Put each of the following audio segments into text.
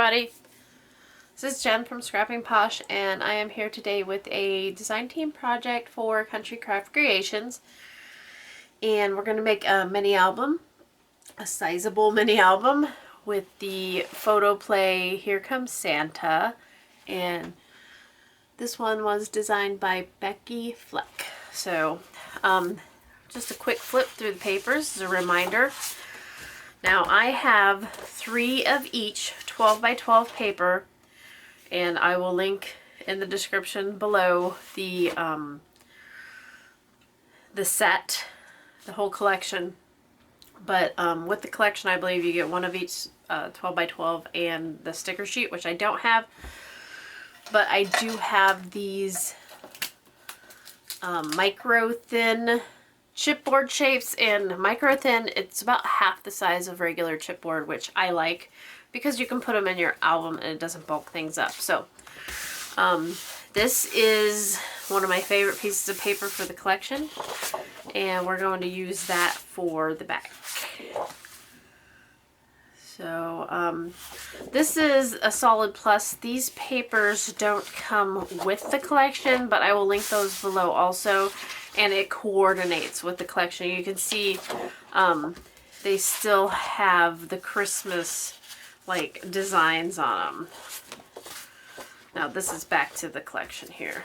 everybody. This is Jen from Scrapping Posh, and I am here today with a design team project for Country Craft Creations. And we're going to make a mini album, a sizable mini album, with the photo play Here Comes Santa. And this one was designed by Becky Fleck. So, just a quick flip through the papers as a reminder. Now I have 3 of each 12 by 12 paper, and I will link in the description below the set, the whole collection. But with the collection, I believe you get 1 of each 12 by 12 and the sticker sheet, which I don't have. But I do have these micro thin chipboard shapes, and micro thin, it's about half the size of regular chipboard, which I like because you can put them in your album and it doesn't bulk things up. So this is one of my favorite pieces of paper for the collection, and we're going to use that for the back. So this is a solid plus. These papers don't come with the collection, but I will link those below also, and it coordinates with the collection. You can see they still have the Christmas like designs on them. Now this is back to the collection here.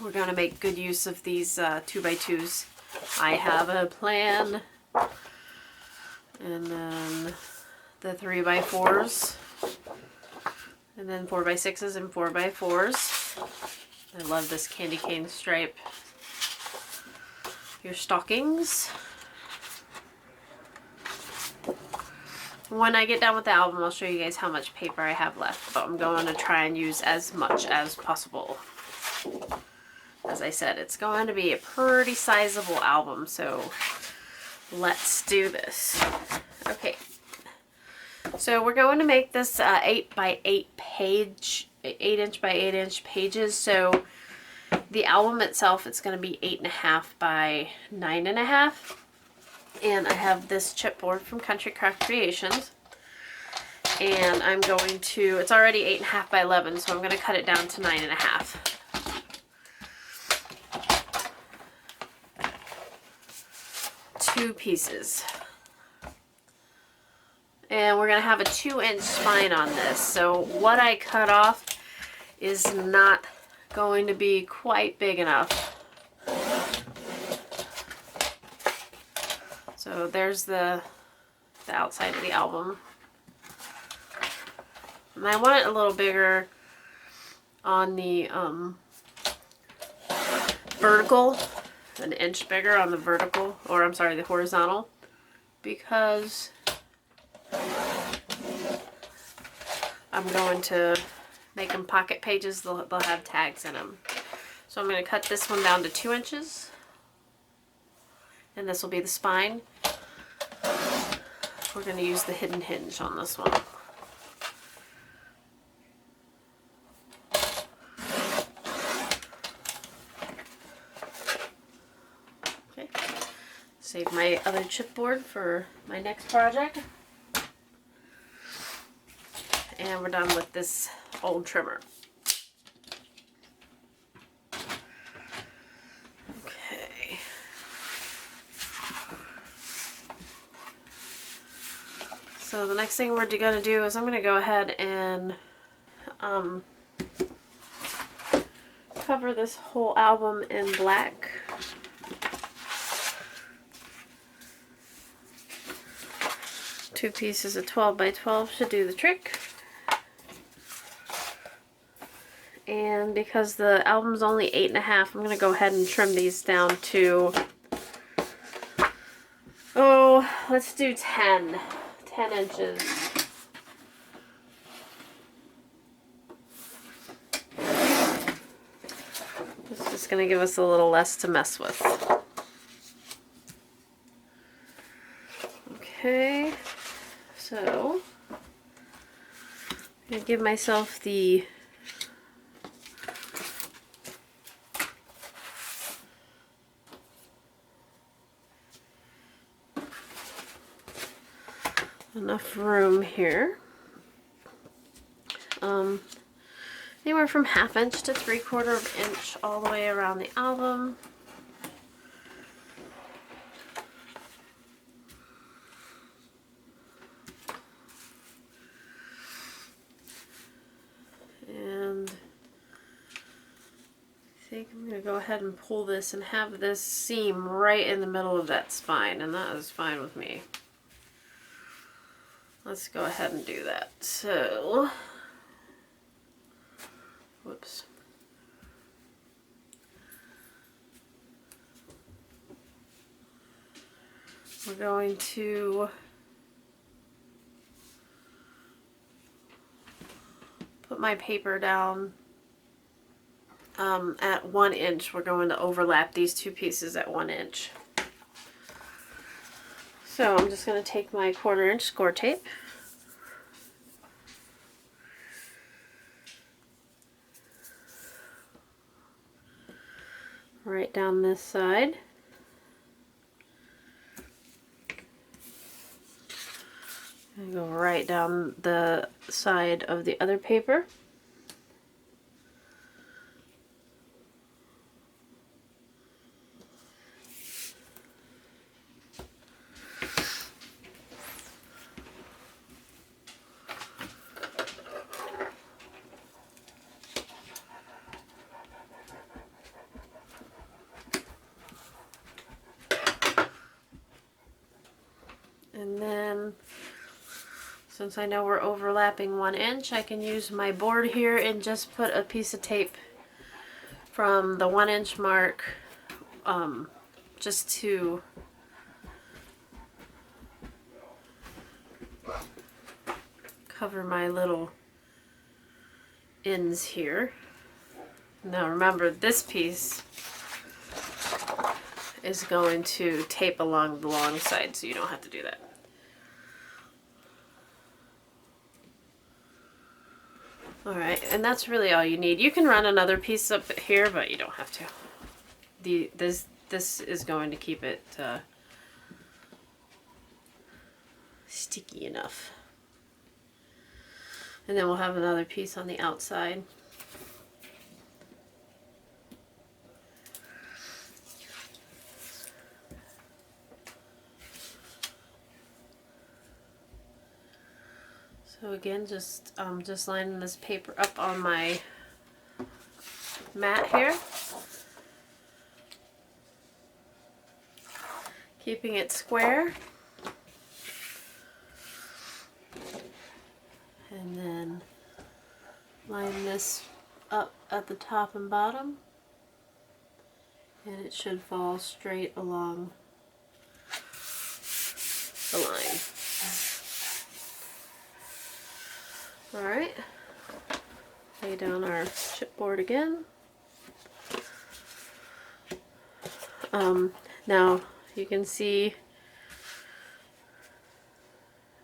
We're going to make good use of these 2x2s. I have a plan, and then the 3x4s, and then 4x6s and 4x4s. I love this candy cane stripe. Your stockings. When I get done with the album, I'll show you guys how much paper I have left, but I'm going to try and use as much as possible. As I said, it's going to be a pretty sizable album, so let's do this. Okay, so we're going to make this 8 by 8 page, 8" by 8" pages. So the album itself, it's going to be 8.5 by 9.5. And I have this chipboard from Country Craft Creations, and I'm going to, it's already 8.5 by 11, so I'm going to cut it down to 9.5. Two pieces, and we're going to have a 2-inch spine on this. So what I cut off is not going to be quite big enough. So there's the outside of the album, and I want it a little bigger on the vertical. An inch bigger on the vertical, or I'm sorry, the horizontal, because I'm going to make them pocket pages. They'll have tags in them. So I'm going to cut this one down to 2 inches, and this will be the spine. We're going to use the hidden hinge on this one. Save my other chipboard for my next project. And we're done with this old trimmer. Okay. So the next thing we're going to do is I'm going to go ahead and cover this whole album in black. Two pieces of 12 by 12 should do the trick. And because the album's only 8.5, I'm going to go ahead and trim these down to, oh, let's do 10 inches. This is just going to give us a little less to mess with. Okay. So, I'm going to give myself the enough room here. Anywhere from 1/2 inch to 3/4 inch all the way around the album. And I think I'm going to go ahead and pull this and have this seam right in the middle of that spine, and that is fine with me. Let's go ahead and do that. So, whoops. We're going to put my paper down at 1 inch. We're going to overlap these two pieces at 1 inch. So I'm just going to take my 1/4 inch score tape. Right down this side. And go right down the side of the other paper. And then, since I know we're overlapping 1 inch, I can use my board here and just put a piece of tape from the 1 inch mark just to cover my little ends here. Now remember, this piece is going to tape along the long side, so you don't have to do that. Alright, and that's really all you need. You can run another piece up here, but you don't have to. This is going to keep it sticky enough. And then we'll have another piece on the outside. So again, just lining this paper up on my mat here. Keeping it square. And then line this up at the top and bottom. And it should fall straight along the line. Alright, lay down our chipboard again. Now you can see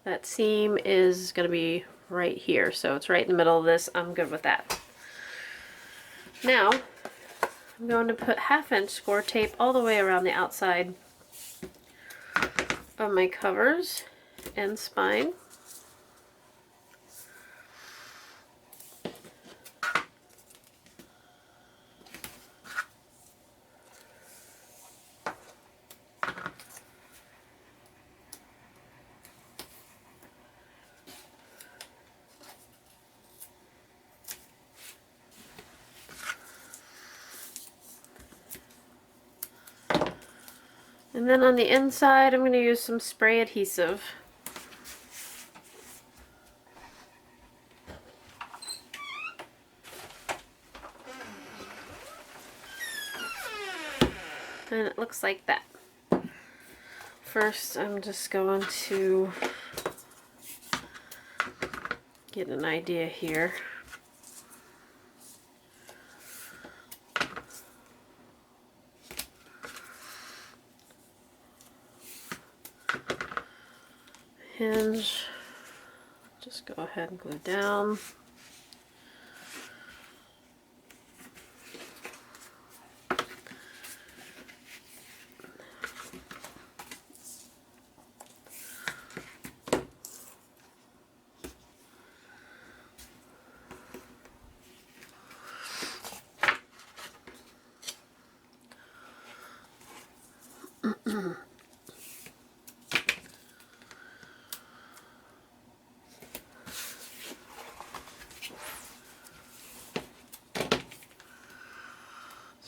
that seam is going to be right here, so it's right in the middle of this. I'm good with that. Now I'm going to put 1/2 inch score tape all the way around the outside of my covers and spine. And then on the inside, I'm going to use some spray adhesive. And it looks like that. First, I'm just going to get an idea here. Hinge, just go ahead and glue down. So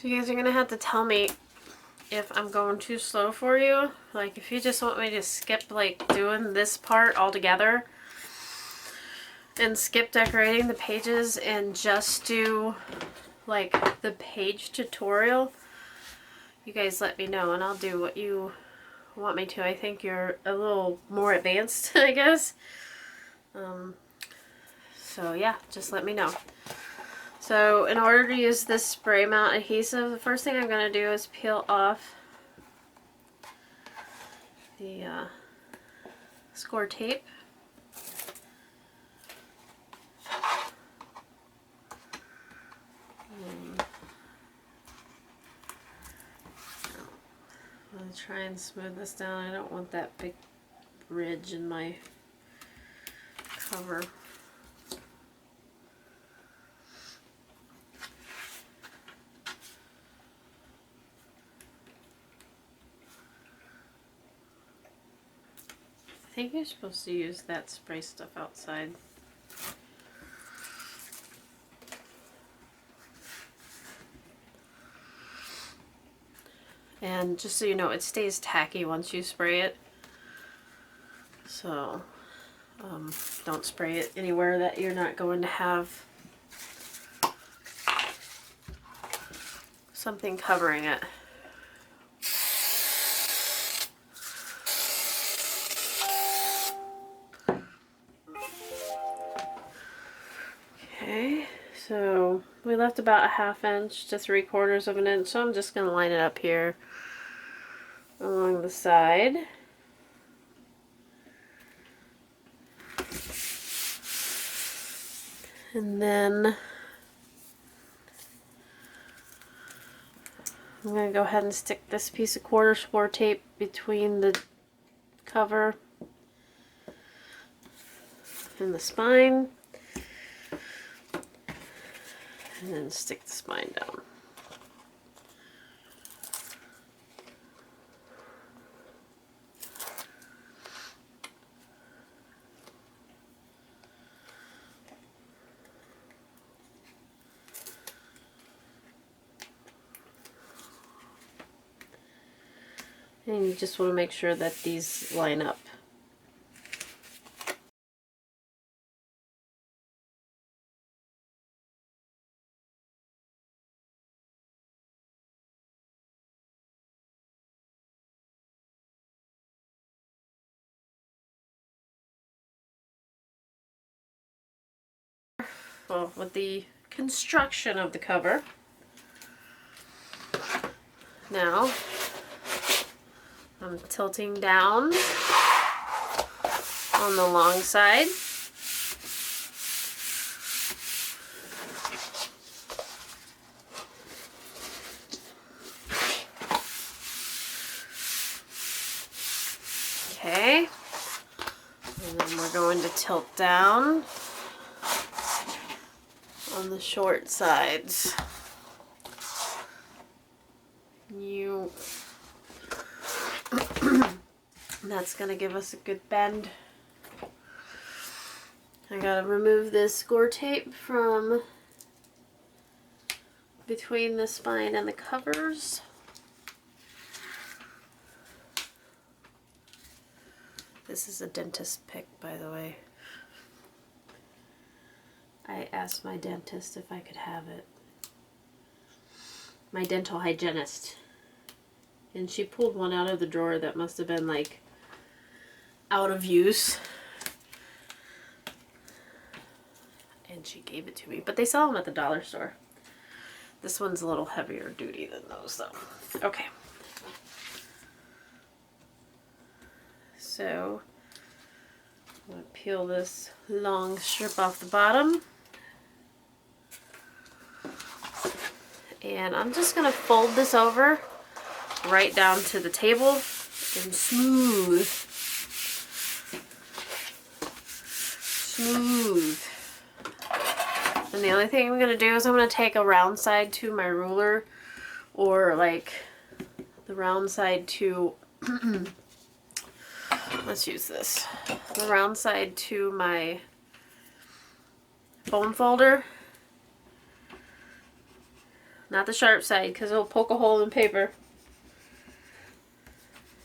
you guys are gonna have to tell me if I'm going too slow for you. Like if you just want me to skip like doing this part altogether and skip decorating the pages and just do like the page tutorial, you guys let me know and I'll do what you want me to. I think you're a little more advanced, I guess. So yeah, just let me know. So in order to use this spray mount adhesive, the first thing I'm going to do is peel off the score tape. I'm going to try and smooth this down. I don't want that big ridge in my cover. I think you're supposed to use that spray stuff outside. And just so you know, it stays tacky once you spray it. So don't spray it anywhere that you're not going to have something covering it. Okay, so we left about a 1/2 inch to 3/4 of an inch, so I'm just going to line it up here along the side. And then I'm going to go ahead and stick this piece of 1/4 score tape between the cover and the spine. And then stick the spine down. And you just want to make sure that these line up. Well, with the construction of the cover. Now, I'm tilting down on the long side. Okay, and then we're going to tilt down on the short sides. That's going to give us a good bend. I gotta remove this score tape from between the spine and the covers. This is a dentist pick, by the way. I asked my dentist if I could have it. My dental hygienist. And she pulled one out of the drawer that must have been like out of use. And she gave it to me. But they sell them at the dollar store. This one's a little heavier duty than those though. Okay. So I'm going to peel this long strip off the bottom. And I'm just going to fold this over right down to the table and smooth. And the only thing I'm going to do is I'm going to take a round side to my ruler, or like the round side to Let's use this. The round side to my foam folder. Not the sharp side because it'll poke a hole in paper.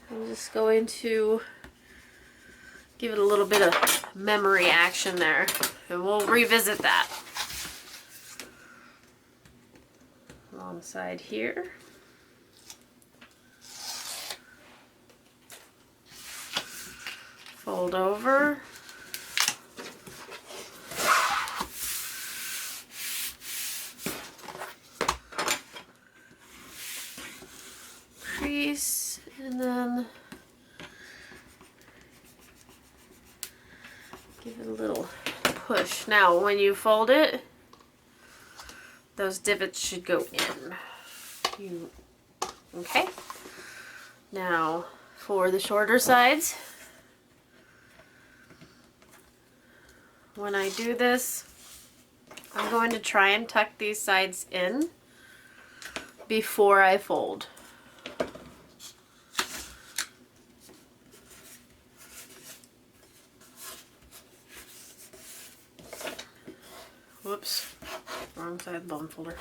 I'm just going to give it a little bit of memory action there, and we'll revisit that. Long side here. Fold over. Crease, and then give it a little push. Now, when you fold it, those divots should go in. Okay? Now, for the shorter sides, when I do this, I'm going to try and tuck these sides in before I fold. Whoops, wrong side bone folder.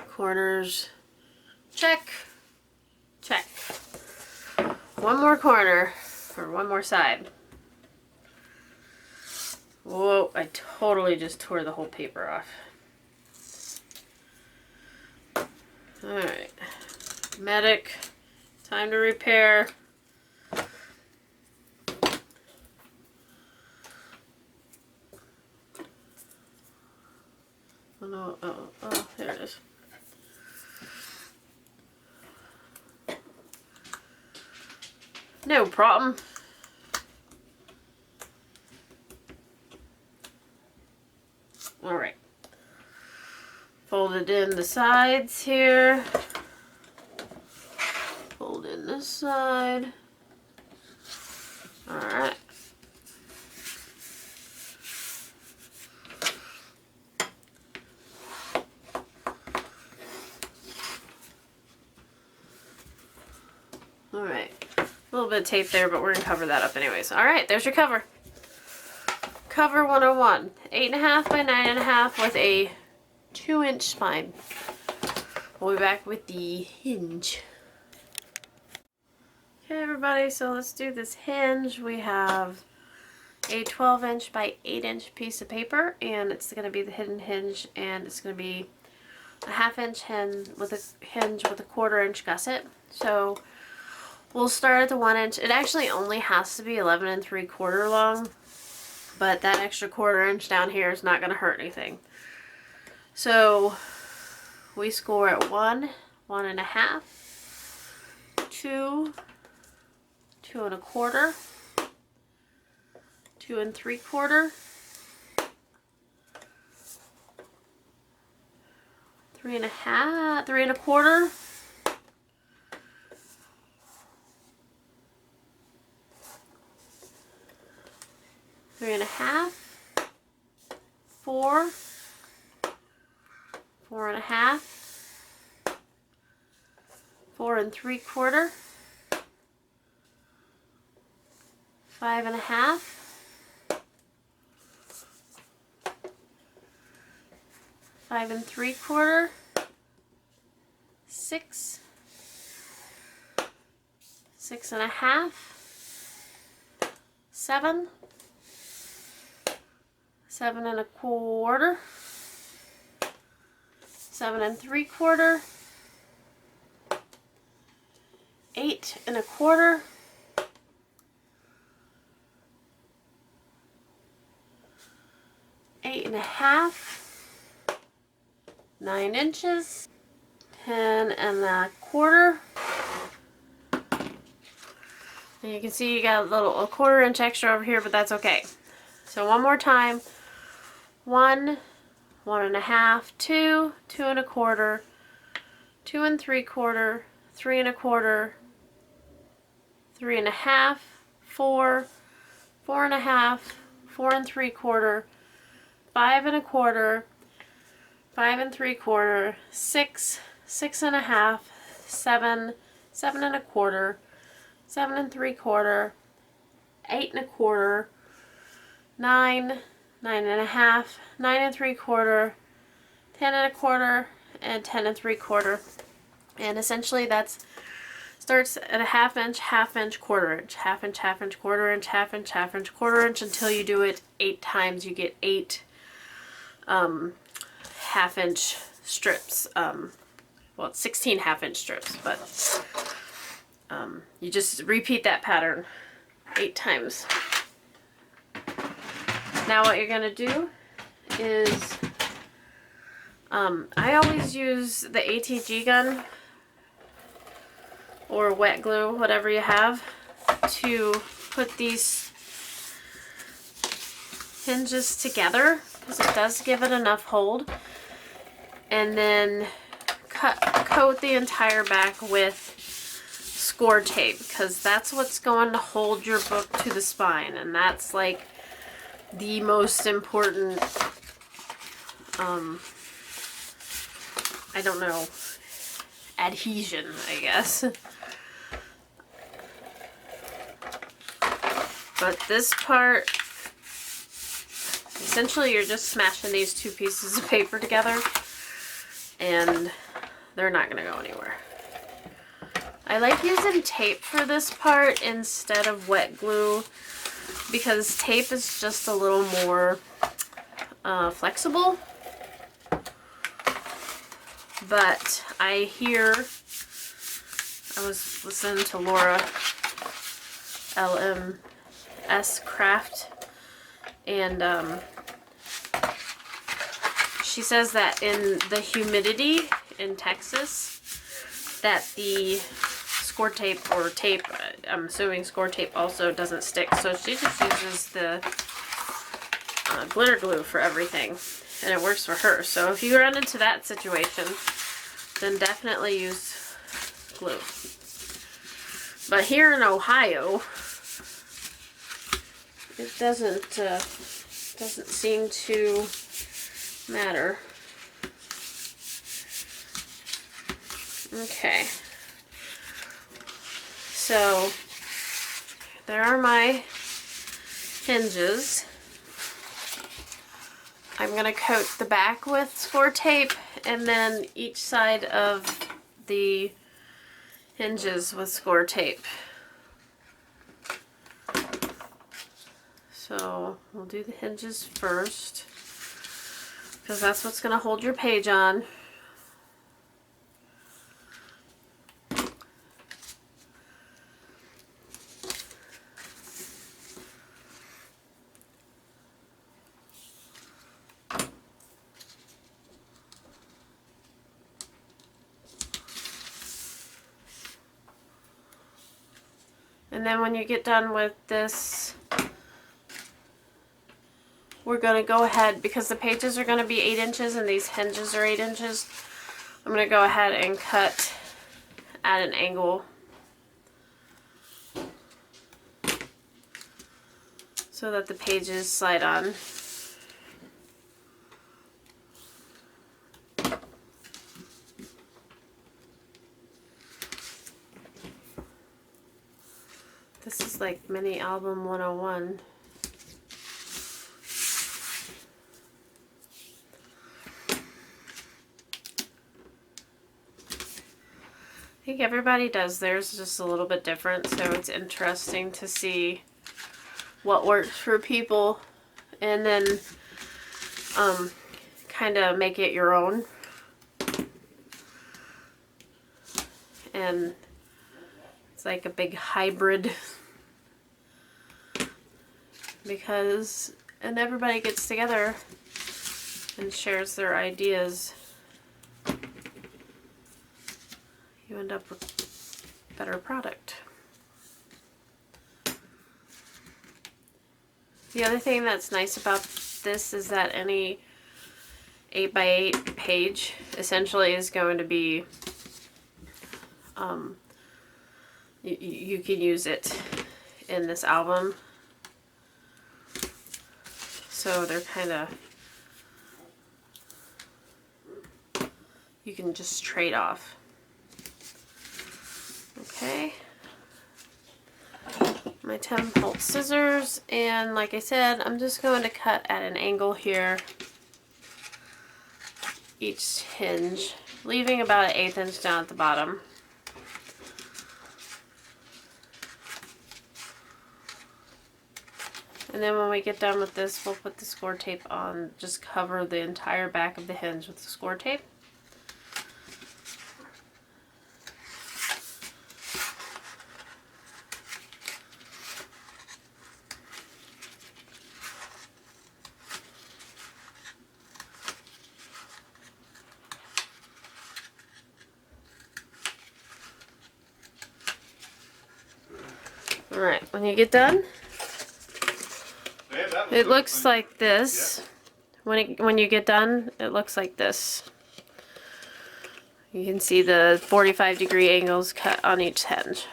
Corners, check, check. One more corner, or one more side. Whoa, I totally just tore the whole paper off. Alright, medic, time to repair. Oh no, oh, there it is. No problem. Alright. Fold it in the sides here. Fold in this side. Alright. Alright. A little bit of tape there, but we're going to cover that up anyways. Alright, there's your cover. Cover 101. 8.5 by 9.5 with a 2-inch spine. We'll be back with the hinge. Okay everybody, so let's do this hinge. We have a 12-inch by 8-inch piece of paper, and it's going to be the hidden hinge, and it's going to be a 1/2-inch hinge with a 1/4-inch gusset. So we'll start at the 1-inch. It actually only has to be 11 3/4 long, but that extra 1/4 inch down here is not going to hurt anything. So we score at 1, 1.5, 2, 2 1/4, 2 3/4, 3.5, 3 1/4, 3.5, 4, 4.5, 4 3/4, 5.5, 5 3/4, 6, 6.5, 7, 7 1/4, 7 3/4, 8 1/4, 8.5, 9 inches, 10 1/4. And you can see you got a 1/4 inch extra over here, but that's okay. So one more time. 1, 1.5, 2, 2 1/4, 2 3/4, 3 1/4, 3.5, 4, 4.5, 4 3/4, 5 1/4, 5 3/4, 6, 6 1/2, 7, 7 1/4, 7 3/4, 8 1/4, 9, 9 1/2, 9 3/4, 10 1/4, and 10 3/4. And essentially that's starts at a ½ inch, ½ inch, ½ inch, ½ inch, ½ inch, ½ inch, ½ inch, ½ inch, ½ inch until you do it 8 times. You get 8 ½ inch strips. Well, it's 16 ½ inch strips, but you just repeat that pattern 8 times. Now what you're gonna do is, I always use the ATG gun or wet glue, whatever you have, to put these hinges together, because it does give it enough hold. And then coat the entire back with score tape, because that's what's going to hold your book to the spine, and that's like the most important, I don't know, adhesion, I guess. But this part, essentially you're just smashing these two pieces of paper together and they're not going to go anywhere. I like using tape for this part instead of wet glue because tape is just a little more flexible. But I was listening to Laura LMS Craft, and she says that in the humidity in Texas that the score tape or tape, I'm assuming score tape also doesn't stick, so she just uses the glitter glue for everything and it works for her. So if you run into that situation, then definitely use glue. But here in Ohio, it doesn't seem to matter. Okay, so there are my hinges. I'm going to coat the back with score tape and then each side of the hinges with score tape. So we'll do the hinges first because that's what's going to hold your page on. And then when you get done with this, we're going to go ahead, because the pages are going to be 8 inches and these hinges are 8 inches, I'm going to go ahead and cut at an angle so that the pages slide on. This is like mini album 101. I think everybody does theirs just a little bit different, so it's interesting to see what works for people and then kind of make it your own. And it's like a big hybrid and everybody gets together and shares their ideas. You end up with a better product. The other thing that's nice about this is that any 8x8 page essentially is going to be, you can use it in this album. So they're kind of you can just trade off. Okay. My 10-volt scissors, and like I said, I'm just going to cut at an angle here each hinge, leaving about an 1/8 inch down at the bottom. And then when we get done with this, we'll put the score tape on, just cover the entire back of the hinge with the score tape. Alright, when you get done, it looks like this. When you get done, it looks like this. You can see the 45-degree angles cut on each hinge.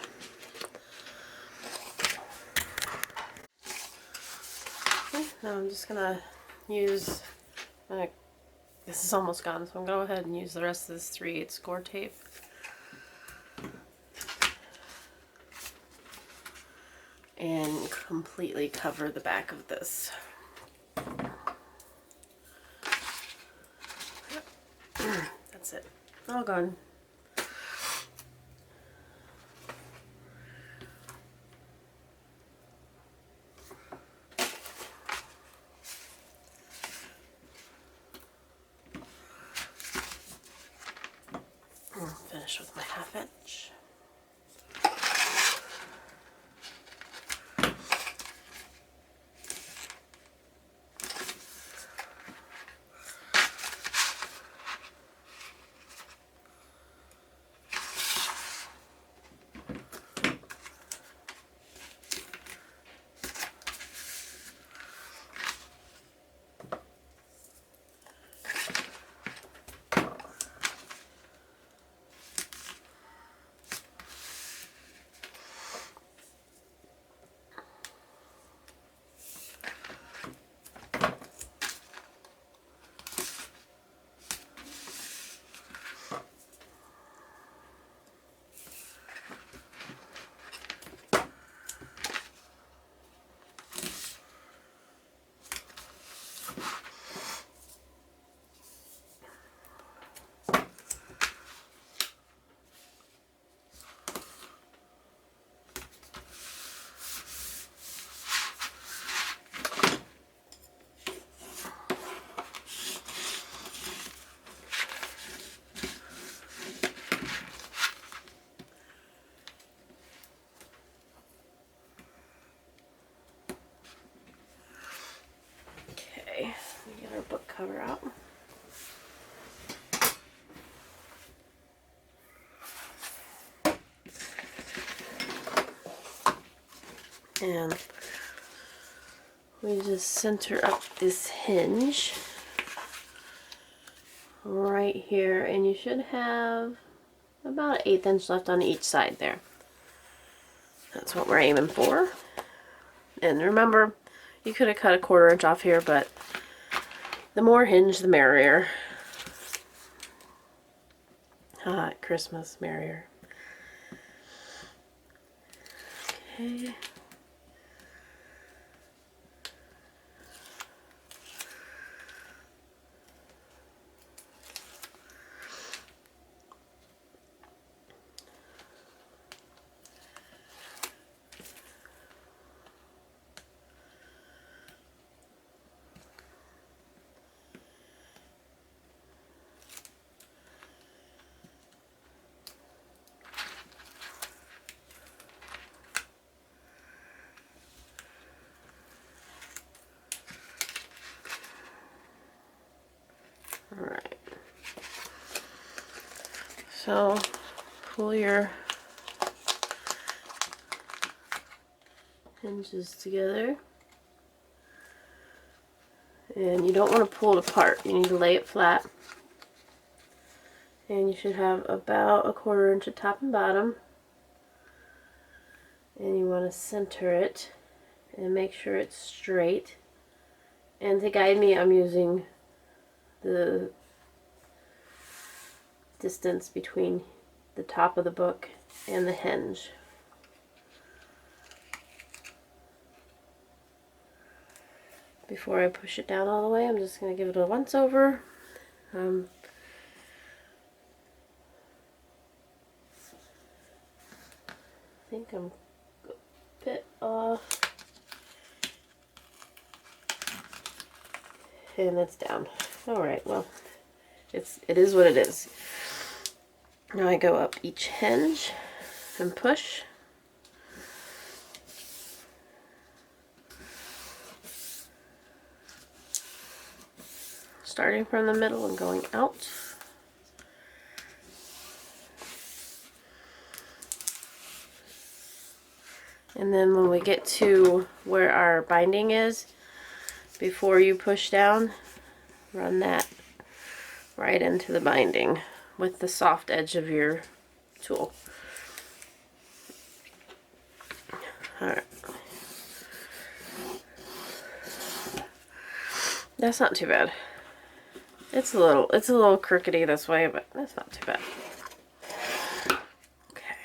Okay, now I'm just gonna use, this is almost gone, so I'm gonna go ahead and use the rest of this 3/8 score tape. And completely cover the back of this. That's it. All gone. Finish with my 1/2 inch. Get our book cover out. And we just center up this hinge right here, and you should have about an 1/8 inch left on each side there. That's what we're aiming for. And remember, you could have cut a 1/4 inch off here, but the more hinge, the merrier. Hot Christmas merrier. Okay. Alright, so pull your hinges together, and you don't want to pull it apart. You need to lay it flat, and you should have about a 1/4 inch at top and bottom, and you want to center it and make sure it's straight. And to guide me, I'm using the distance between the top of the book and the hinge. Before I push it down all the way, I'm just going to give it a once over. I think I'm a bit off. And it's down. Alright, well, it is what it is. Now I go up each hinge and push. Starting from the middle and going out. And then when we get to where our binding is, before you push down, run that right into the binding with the soft edge of your tool. Alright. That's not too bad. It's a little crookedy this way, but that's not too bad. Okay.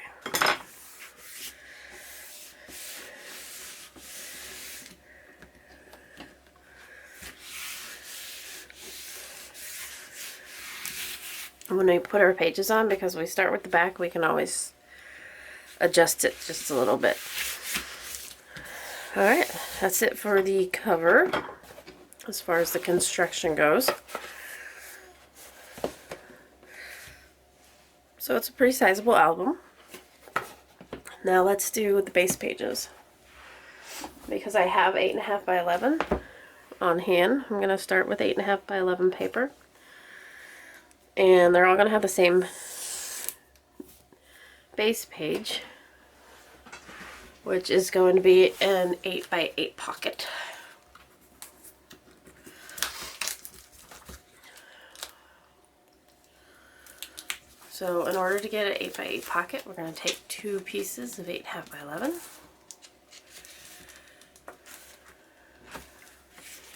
When we put our pages on, because we start with the back, we can always adjust it just a little bit. Alright, that's it for the cover as far as the construction goes. So it's a pretty sizable album. Now let's do the base pages. Because I have 8.5 by 11 on hand, I'm going to start with 8.5 by 11 paper. And they're all going to have the same base page, which is going to be an 8 by 8 pocket. So in order to get an 8 by 8 pocket, we're going to take 2 pieces of 8.5 by 11.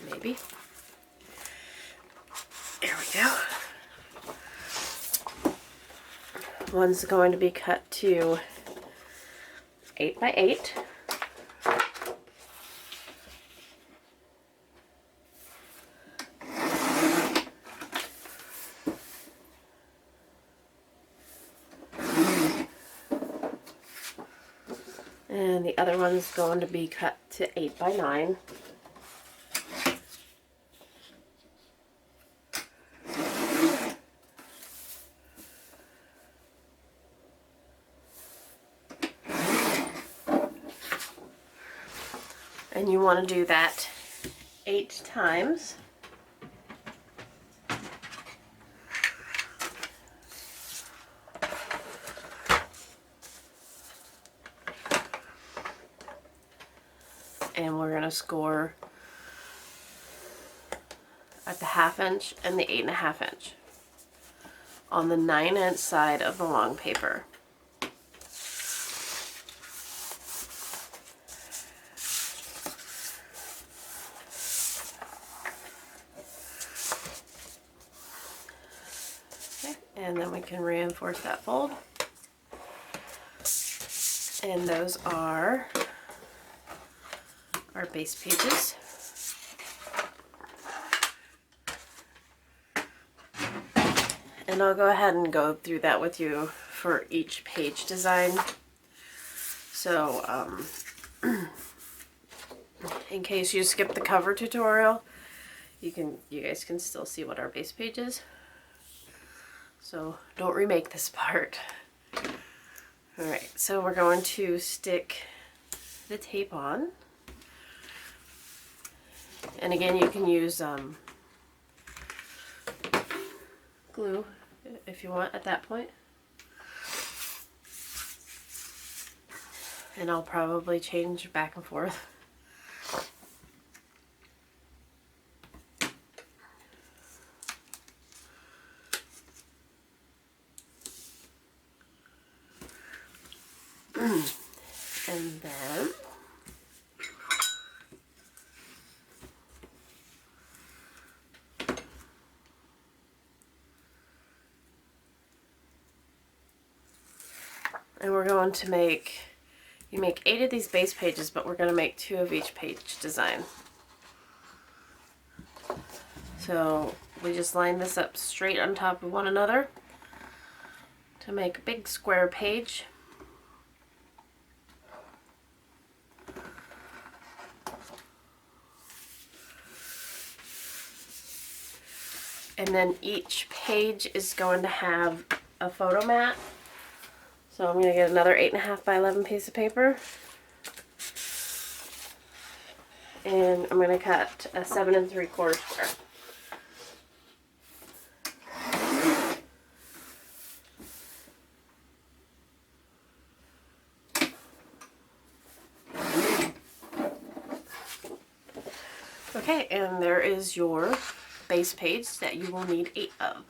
Maybe. There we go. One's going to be cut to 8 by 8. And the other one's going to be cut to 8 by 9. And you want to do that 8 times. And we're going to score at the 1/2 inch and the 8.5 inch on the 9-inch side of the long paper. And then we can reinforce that fold. And those are our base pages. And I'll go ahead and go through that with you for each page design. So, in case you skip the cover tutorial, you guys can still see what our base page is. So don't remake this part. Alright, so we're going to stick the tape on. And again, you can use glue if you want at that point. And I'll probably change back and forth. And then And we're going to make, you make 8 of these base pages, but we're going to make 2 of each page design. So we just line this up straight on top of one another to make a big square page. And then each page is going to have a photo mat. So I'm going to get another 8.5 by 11 piece of paper. And I'm going to cut a 7 3/4 square. Okay, and there is your base page that you will need 8 of.